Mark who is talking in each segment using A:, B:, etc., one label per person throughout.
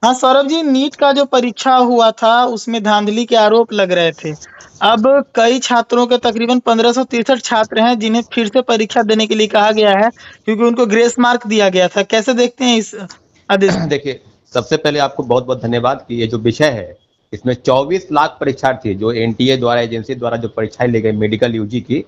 A: हाँ सौरभ जी, नीट का जो परीक्षा हुआ था उसमें धांधली के आरोप लग रहे थे। अब कई छात्रों के तकरीबन 1563 छात्र हैं जिन्हें फिर से परीक्षा देने के लिए कहा गया है क्योंकि उनको ग्रेस मार्क दिया गया था। कैसे देखते हैं इस आदेश को?
B: देखिए, सबसे पहले आपको बहुत बहुत धन्यवाद कि ये जो विषय है इसमें 24 लाख परीक्षार्थी जो एनटीए द्वारा एजेंसी द्वारा जो परीक्षाएं ली गई मेडिकल यूजी की,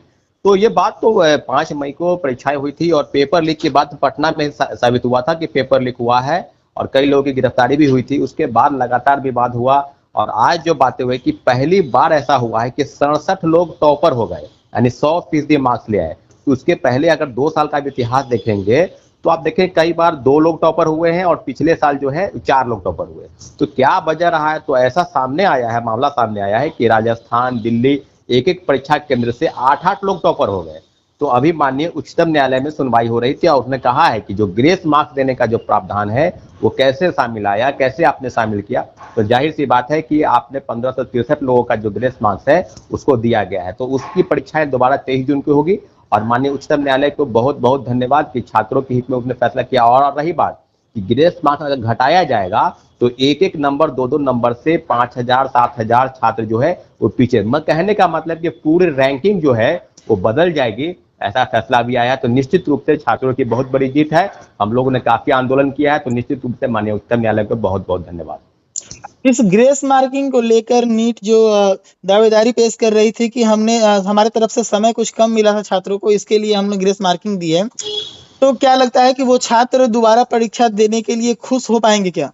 B: तो ये बात तो 5 मई को परीक्षाएं हुई थी और पेपर लीक के बाद पटना में साबित हुआ था कि पेपर लीक हुआ है और कई लोगों की गिरफ्तारी भी हुई थी। उसके बाद लगातार विवाद हुआ और आज जो बातें हुई कि पहली बार ऐसा हुआ है कि 67 लोग टॉपर हो गए, यानी 100% मार्क्स ले आए। तो उसके पहले अगर 2 साल का भी इतिहास देखेंगे तो आप देखें कई बार 2 लोग टॉपर हुए हैं और पिछले साल जो है 4 लोग टॉपर हुए। तो क्या वजह रहा है, तो ऐसा सामने आया है, मामला सामने आया है कि राजस्थान, दिल्ली, एक एक परीक्षा केंद्र से 8-8 लोग टॉपर हो गए। तो अभी माननीय उच्चतम न्यायालय में सुनवाई हो रही थी और उसने कहा है कि जो ग्रेस मार्क्स देने का जो प्रावधान है वो कैसे शामिल आया, कैसे आपने शामिल किया। तो जाहिर सी बात है कि आपने 1563 लोगों का जो ग्रेस मार्क्स है उसको दिया गया है, तो उसकी परीक्षाएं दोबारा 23 जून को होगी। और माननीय उच्चतम न्यायालय को बहुत बहुत धन्यवाद कि छात्रों के हित में उसने फैसला किया। और रही बात कि ग्रेस मार्क्स अगर घटाया जाएगा तो एक एक नंबर, दो दो नंबर से 5,000 7,000 छात्र जो है वो पीछे, मैं कहने का मतलब कि पूरी रैंकिंग जो है वो बदल जाएगी। ऐसा फैसला भी आया, तो निश्चित रूप से छात्रों की बहुत बड़ी जीत है। हम लोगों ने काफी आंदोलन किया है, तो निश्चित रूप से माननीय उच्चतम न्यायालय को बहुत बहुत धन्यवाद।
A: इस ग्रेस मार्किंग को लेकर नीट जो दावेदारी पेश कर रही थी कि हमने हमारे तरफ से समय कुछ कम मिला था छात्रों को, इसके लिए हमने ग्रेस मार्किंग दी है। तो क्या लगता है कि वो छात्र दोबारा परीक्षा देने के लिए खुश हो पाएंगे क्या?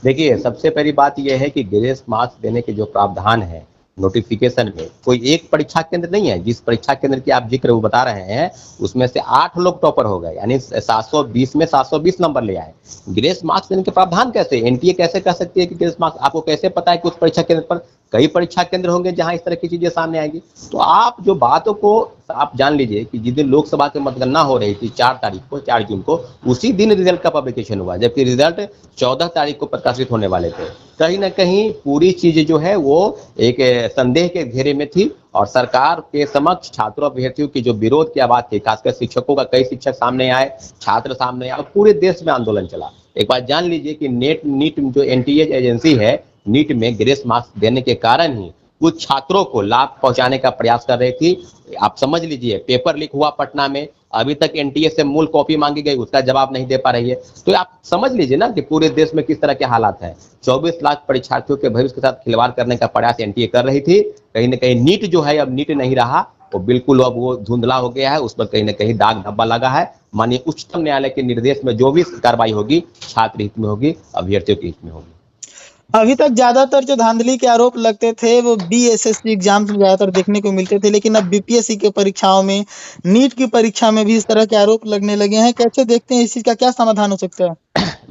B: देखिए, सबसे पहली बात यह है कि ग्रेस मार्क्स देने के जो प्रावधान है नोटिफिकेशन में, कोई एक परीक्षा केंद्र नहीं है। जिस परीक्षा केंद्र की आप जिक्र बता रहे हैं उसमें से 8 लोग टॉपर हो गए, यानी 720 में 720 नंबर ले आए। ग्रेस मार्क्स देने के प्रावधान कैसे, एनटीए कैसे कह सकती है कि ग्रेस मार्क्स, आपको कैसे पता है कि उस परीक्षा केंद्र पर कई परीक्षा केंद्र होंगे जहां इस तरह की चीजें सामने आएंगी। तो आप जो बातों को आप जान लीजिए कि जिस दिन लोकसभा की मतगणना हो रही थी 4 तारीख को, 4 जून को, उसी दिन रिजल्ट का पब्लिकेशन हुआ, जबकि रिजल्ट 14 तारीख को प्रकाशित होने वाले थे। कहीं ना कहीं पूरी चीज जो है वो एक संदेह के घेरे में थी और सरकार के समक्ष छात्रों अभ्यर्थियों की जो विरोध की आवाज थी, खासकर शिक्षकों का, कई शिक्षक सामने आए, छात्र सामने आए और पूरे देश में आंदोलन चला। एक बात जान लीजिए कि नीट जो एनटीए एजेंसी है, नीट में ग्रेस मार्क्स देने के कारण ही कुछ छात्रों को लाभ पहुंचाने का प्रयास कर रही थी। आप समझ लीजिए, पेपर लीक हुआ पटना में, अभी तक एनटीए से मूल कॉपी मांगी गई, उसका जवाब नहीं दे पा रही है। तो आप समझ लीजिए ना कि पूरे देश में किस तरह के हालात हैं। 24 लाख परीक्षार्थियों के भविष्य के साथ खिलवाड़ करने का प्रयास एनटीए कर रही थी। कहीं ना कहीं नीट जो है अब नीट नहीं रहा, वो बिल्कुल अब वो धुंधला हो गया है, उस पर कहीं ना कहीं दाग धब्बा लगा है। माननीय उच्चतम न्यायालय के निर्देश में जो भी कार्रवाई होगी छात्र हित में होगी, अभ्यर्थियों के हित में होगी।
A: अभी तक ज्यादातर जो धांधली के आरोप लगते थे वो बीएसएससी एग्जाम में ज्यादातर देखने को मिलते थे, लेकिन अब बीपीएससी की परीक्षाओं में, नीट की परीक्षा में भी इस तरह के आरोप लगने लगे हैं। कैसे देखते हैं, इस चीज का क्या समाधान हो सकता है?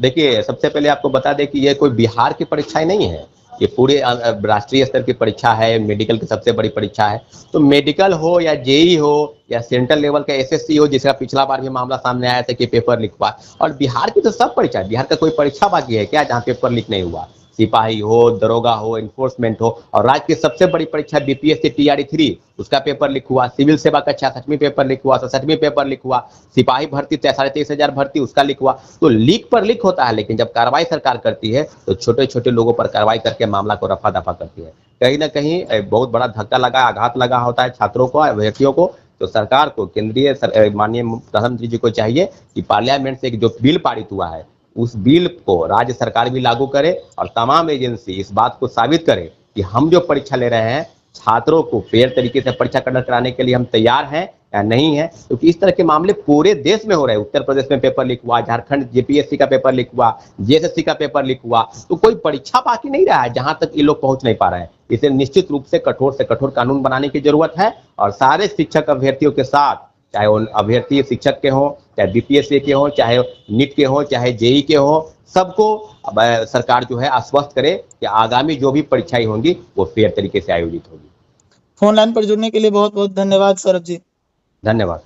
B: देखिए, सबसे पहले आपको बता दें कि ये कोई बिहार की परीक्षाएं नहीं है, ये पूरे राष्ट्रीय स्तर की परीक्षा है, मेडिकल की सबसे बड़ी परीक्षा है। तो मेडिकल हो या जेई हो या सेंट्रल लेवल का एसएससी हो, जिसका पिछला बार भी मामला सामने आया था कि पेपर लीक हुआ, और बिहार की तो सब परीक्षा है। बिहार का कोई परीक्षा बाकी है क्या जहाँ पेपर लीक नहीं हुआ? सिपाही हो, दरोगा हो, इन्फोर्समेंट हो, और राज्य की सबसे बड़ी परीक्षा बीपीएससी टीआरई 3, उसका पेपर लीक हुआ। सिविल सेवा का 66वीं पेपर लीक हुआ, 67वीं पेपर लीक हुआ। सिपाही भर्ती 23,500 भर्ती, उसका लीक हुआ। तो लीक पर लीक होता है, लेकिन जब कार्रवाई सरकार करती है तो छोटे छोटे लोगों पर कार्रवाई करके मामला को रफा दफा करती है। कहीं ना कहीं बहुत बड़ा धक्का लगा, आघात लगा होता है छात्रों को, अभ्यर्थियों को। तो सरकार को, केंद्रीय माननीय प्रधानमंत्री जी को चाहिए कि पार्लियामेंट से एक जो बिल पारित हुआ है उस बिल को राज्य सरकार भी लागू करे और तमाम एजेंसी इस बात को साबित करे कि हम जो परीक्षा ले रहे हैं छात्रों को फेयर तरीके से परीक्षा कंडक्ट कराने के लिए हम तैयार हैं या नहीं है। क्योंकि इस तरह के मामले पूरे देश में हो रहे हैं। उत्तर प्रदेश में पेपर लीक हुआ, झारखंड जेपीएससी का पेपर लीक हुआ, जेएसएससी का पेपर लीक हुआ, तो कोई परीक्षा बाकी नहीं रहा है जहां तक ये लोग पहुंच नहीं पा रहे हैं। इसे निश्चित रूप से कठोर कानून बनाने की जरूरत है और सारे शिक्षक अभ्यर्थियों के साथ, चाहे वो अभ्यर्थी शिक्षक के हों, चाहे बीपीएससी के हों, चाहे नीट के हों, चाहे जेई के हों, सबको सरकार जो है आश्वस्त करे कि आगामी जो भी परीक्षाएं होंगी वो फेयर तरीके से आयोजित होगी।
A: फोन लाइन पर जुड़ने के लिए बहुत बहुत धन्यवाद सौरभ जी।
B: धन्यवाद।